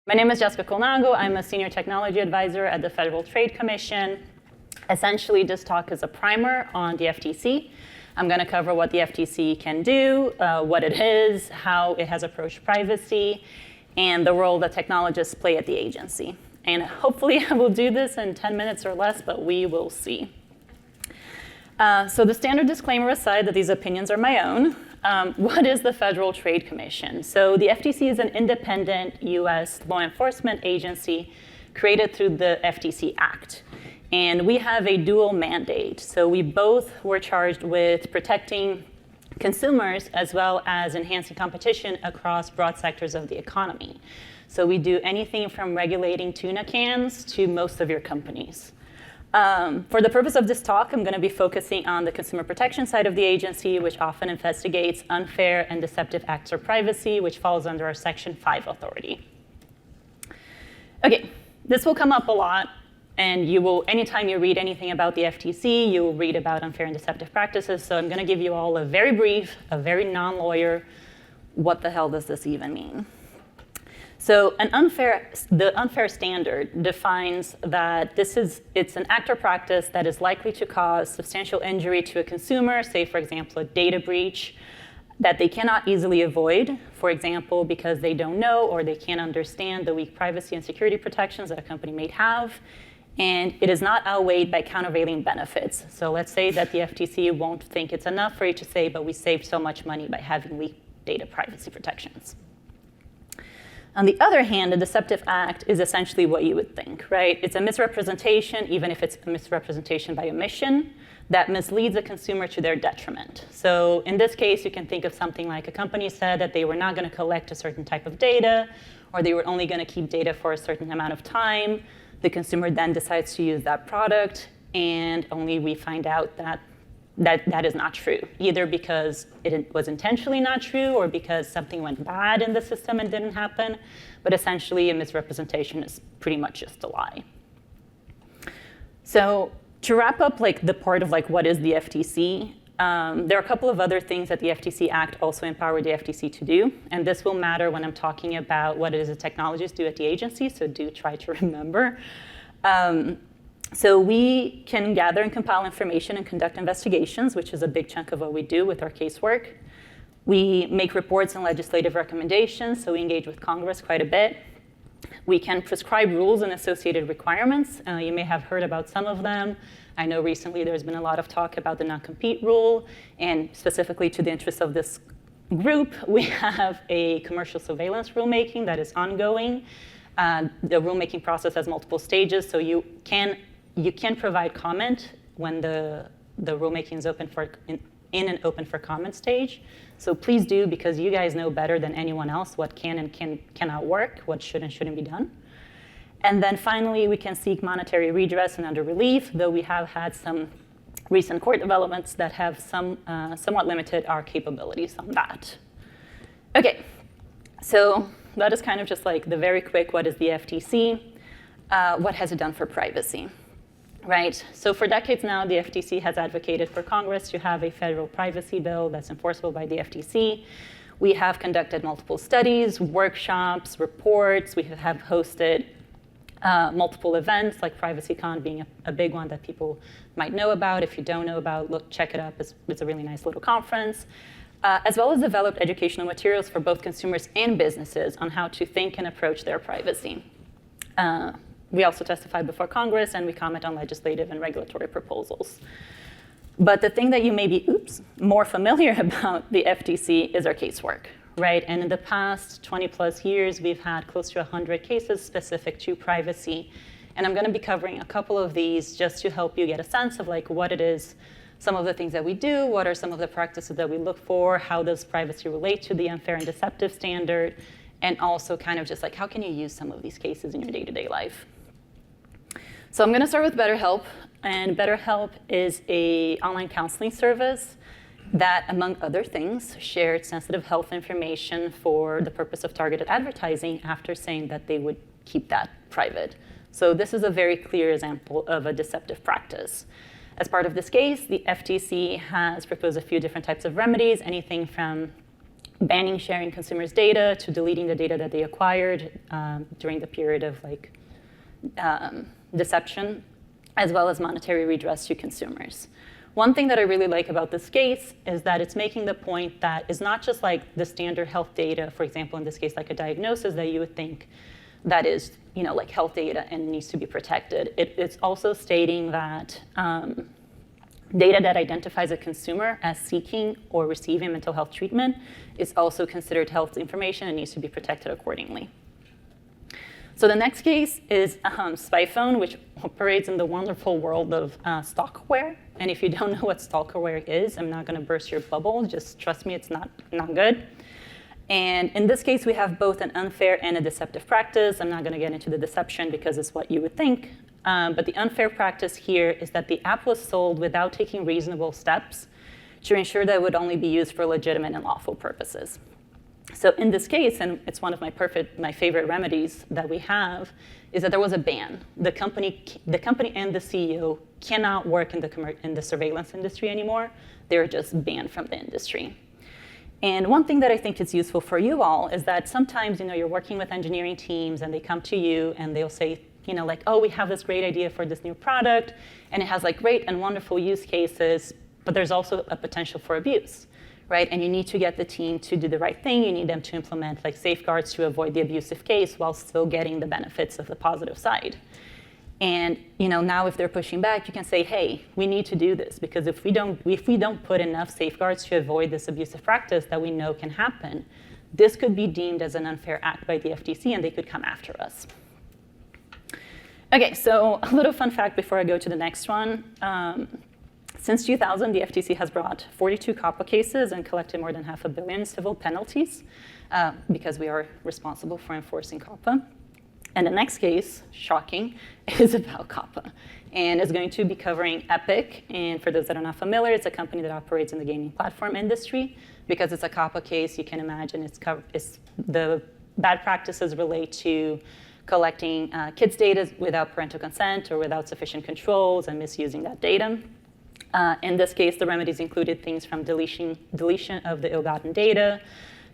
My name is Jessica Colnago. I'm a senior technology advisor at the Federal Trade Commission. Essentially, this talk is a primer on the FTC. I'm going to cover what the FTC can do, what it is, how it has approached privacy, and the role that technologists play at the agency. And hopefully I will do this in 10 minutes or less, but we will see. So the standard disclaimer aside that these opinions are my own, what is the Federal Trade Commission? So the FTC is an independent US law enforcement agency created through the FTC Act. And we have a dual mandate. So we both were charged with protecting consumers as well as enhancing competition across broad sectors of the economy. So we do anything from regulating tuna cans to most of your companies. For the purpose of this talk, I'm going to be focusing on the consumer protection side of the agency, which often investigates unfair and deceptive acts of privacy, which falls under our Section 5 authority. Okay, this will come up a lot, and you will, anytime you read anything about the FTC, you will read about unfair and deceptive practices. So I'm going to give you all a very brief, a very non-lawyer, what the hell does this even mean? So the unfair standard defines that it's an act or practice that is likely to cause substantial injury to a consumer, say, for example, a data breach that they cannot easily avoid, for example, because they don't know or they can't understand the weak privacy and security protections that a company may have, and it is not outweighed by countervailing benefits. So let's say that the FTC won't think it's enough for you to say, but we saved so much money by having weak data privacy protections. On the other hand, a deceptive act is essentially what you would think, right? It's a misrepresentation, even if it's a misrepresentation by omission, that misleads a consumer to their detriment. So in this case, you can think of something like a company said that they were not going to collect a certain type of data, or they were only going to keep data for a certain amount of time. The consumer then decides to use that product, and only we find out that that is not true, either because it was intentionally not true or because something went bad in the system and didn't happen. But essentially, a misrepresentation is pretty much just a lie. So to wrap up the part of what is the FTC, there are a couple of other things that the FTC Act also empowered the FTC to do. And this will matter when I'm talking about what it is the technologists do at the agency, so do try to remember. So we can gather and compile information and conduct investigations, which is a big chunk of what we do with our casework. We make reports and legislative recommendations, so we engage with Congress quite a bit. We can prescribe rules and associated requirements. You may have heard about some of them. I know recently there's been a lot of talk about the non-compete rule, and specifically to the interest of this group, we have a commercial surveillance rulemaking that is ongoing. The rulemaking process has multiple stages, so you can provide comment when the rulemaking is open in an open for comment stage. So please do, because you guys know better than anyone else what can and cannot work, what should and shouldn't be done. And then finally, we can seek monetary redress and under relief, though we have had some recent court developments that have somewhat limited our capabilities on that. Okay, so that is kind of just the very quick, what is the FTC? What has it done for privacy? Right, so for decades now, the FTC has advocated for Congress to have a federal privacy bill that's enforceable by the FTC. We have conducted multiple studies, workshops, reports. We have hosted multiple events, like PrivacyCon being a big one that people might know about. If you don't know about, check it up. It's a really nice little conference. As well as developed educational materials for both consumers and businesses on how to think and approach their privacy. We also testify before Congress, and we comment on legislative and regulatory proposals. But the thing that you may be, more familiar about the FTC is our casework, right? And in the past 20 plus years, we've had close to 100 cases specific to privacy. And I'm going to be covering a couple of these just to help you get a sense of what it is, some of the things that we do, what are some of the practices that we look for, how does privacy relate to the unfair and deceptive standard, and also kind of just how can you use some of these cases in your day-to-day life. So I'm going to start with BetterHelp, and BetterHelp is an online counseling service that, among other things, shared sensitive health information for the purpose of targeted advertising after saying that they would keep that private. So this is a very clear example of a deceptive practice. As part of this case, the FTC has proposed a few different types of remedies, anything from banning sharing consumers' data to deleting the data that they acquired during the period of deception, as well as monetary redress to consumers. One thing that I really like about this case is that it's making the point that it's not just like the standard health data, for example, in this case, like a diagnosis that you would think that is, like health data and needs to be protected. It's also stating that data that identifies a consumer as seeking or receiving mental health treatment is also considered health information and needs to be protected accordingly. So the next case is SpyPhone, which operates in the wonderful world of stalkerware. And if you don't know what stalkerware is, I'm not going to burst your bubble. Just trust me, it's not good. And in this case, we have both an unfair and a deceptive practice. I'm not going to get into the deception because it's what you would think. But the unfair practice here is that the app was sold without taking reasonable steps to ensure that it would only be used for legitimate and lawful purposes. So in this case, and it's one of my favorite remedies that we have, is that there was a ban. The company and the CEO cannot work in the surveillance industry anymore. They're just banned from the industry. And one thing that I think is useful for you all is that sometimes, you're working with engineering teams and they come to you and they'll say, like, oh, we have this great idea for this new product and it has like great and wonderful use cases, but there's also a potential for abuse, right? And you need to get the team to do the right thing. You need them to implement like safeguards to avoid the abusive case while still getting the benefits of the positive side. And now if they're pushing back, you can say, hey, we need to do this because if we don't put enough safeguards to avoid this abusive practice that we know can happen, this could be deemed as an unfair act by the FTC and they could come after us. Okay, so a little fun fact before I go to the next one. Since 2000, the FTC has brought 42 COPPA cases and collected more than $500 million in civil penalties because we are responsible for enforcing COPPA. And the next case, shocking, is about COPPA. And it's going to be covering Epic. And for those that are not familiar, it's a company that operates in the gaming platform industry. Because it's a COPPA case, you can imagine the bad practices relate to collecting kids' data without parental consent or without sufficient controls and misusing that data. In this case, the remedies included things from deletion of the ill-gotten data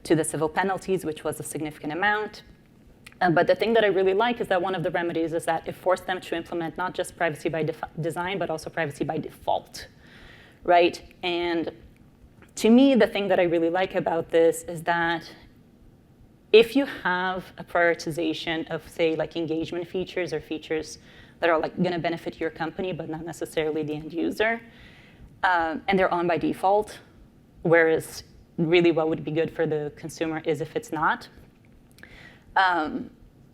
to the civil penalties, which was a significant amount. But the thing that I really like is that one of the remedies is that it forced them to implement not just privacy by design, but also privacy by default, right? And to me, the thing that I really like about this is that if you have a prioritization of, say, like engagement features or features that are like going to benefit your company, but not necessarily the end user, and they're on by default, whereas really what would be good for the consumer is if it's not,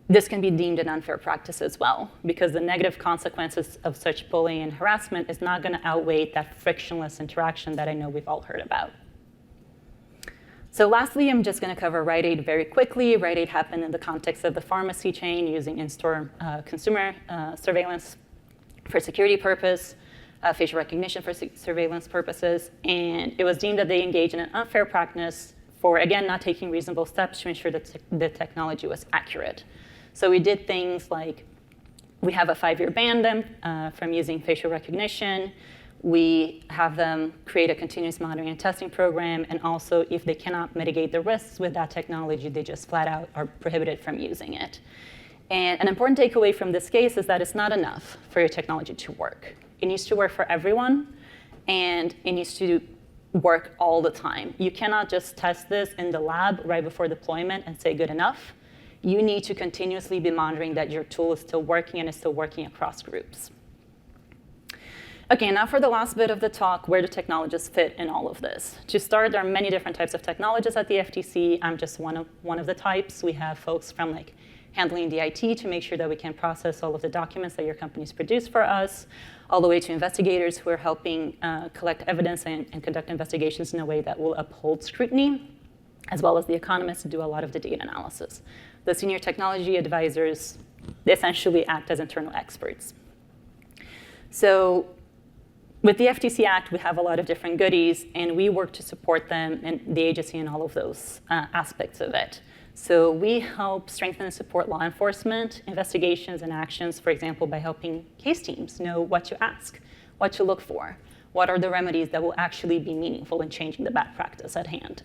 this can be deemed an unfair practice as well, because the negative consequences of such bullying and harassment is not going to outweigh that frictionless interaction that I know we've all heard about. So lastly, I'm just going to cover Rite Aid very quickly. Rite Aid happened in the context of the pharmacy chain using in-store consumer surveillance for security purpose, facial recognition for surveillance purposes, and it was deemed that they engaged in an unfair practice for, again, not taking reasonable steps to ensure that the technology was accurate. So we did things like we have a 5-year ban them from using facial recognition. We have them create a continuous monitoring and testing program, and also if they cannot mitigate the risks with that technology, they just flat out are prohibited from using it. And an important takeaway from this case is that it's not enough for your technology to work. It needs to work for everyone, and it needs to work all the time. You cannot just test this in the lab right before deployment and say good enough. You need to continuously be monitoring that your tool is still working and is still working across groups. Okay, now for the last bit of the talk, where do technologists fit in all of this? To start, there are many different types of technologists at the FTC. I'm just one of the types. We have folks from like handling the IT to make sure that we can process all of the documents that your companies produce for us, all the way to investigators who are helping collect evidence and conduct investigations in a way that will uphold scrutiny, as well as the economists who do a lot of the data analysis. The senior technology advisors, they essentially act as internal experts. So with the FTC Act, we have a lot of different goodies, and we work to support them and the agency in all of those aspects of it. So we help strengthen and support law enforcement, investigations, and actions, for example, by helping case teams know what to ask, what to look for, what are the remedies that will actually be meaningful in changing the bad practice at hand.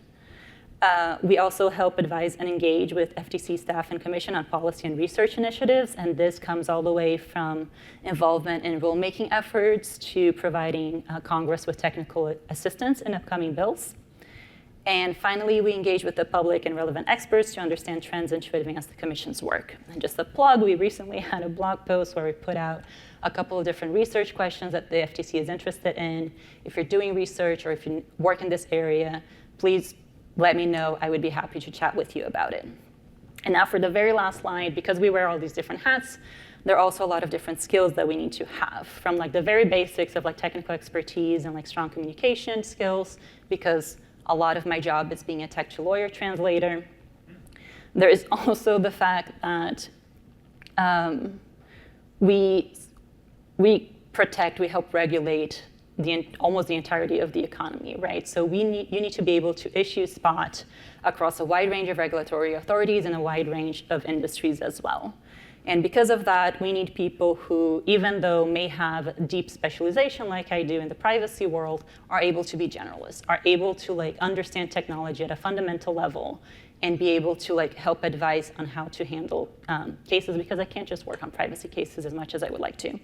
We also help advise and engage with FTC staff and commission on policy and research initiatives, and this comes all the way from involvement in rulemaking efforts to providing Congress with technical assistance in upcoming bills. And finally, we engage with the public and relevant experts to understand trends and to advance the Commission's work. And just a plug, we recently had a blog post where we put out a couple of different research questions that the FTC is interested in. If you're doing research or if you work in this area, please let me know. I would be happy to chat with you about it. And now for the very last slide, because we wear all these different hats, there are also a lot of different skills that we need to have, from like the very basics of like technical expertise and like strong communication skills, because a lot of my job is being a tech to lawyer translator. There is also the fact that we help regulate almost the entirety of the economy, right? So you need to be able to issue spot across a wide range of regulatory authorities and a wide range of industries as well. And because of that, we need people who, even though may have deep specialization like I do in the privacy world, are able to be generalists, are able to like understand technology at a fundamental level and be able to like help advise on how to handle cases, because I can't just work on privacy cases as much as I would like to.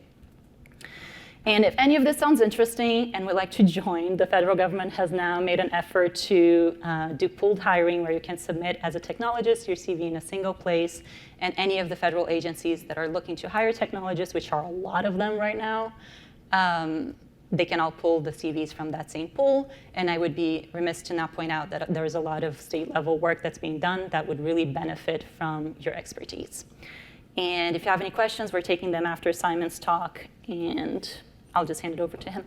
And if any of this sounds interesting and would like to join, the federal government has now made an effort to do pooled hiring where you can submit as a technologist your CV in a single place, and any of the federal agencies that are looking to hire technologists, which are a lot of them right now, they can all pull the CVs from that same pool. And I would be remiss to not point out that there is a lot of state-level work that's being done that would really benefit from your expertise. And if you have any questions, we're taking them after Simon's talk, and I'll just hand it over to him.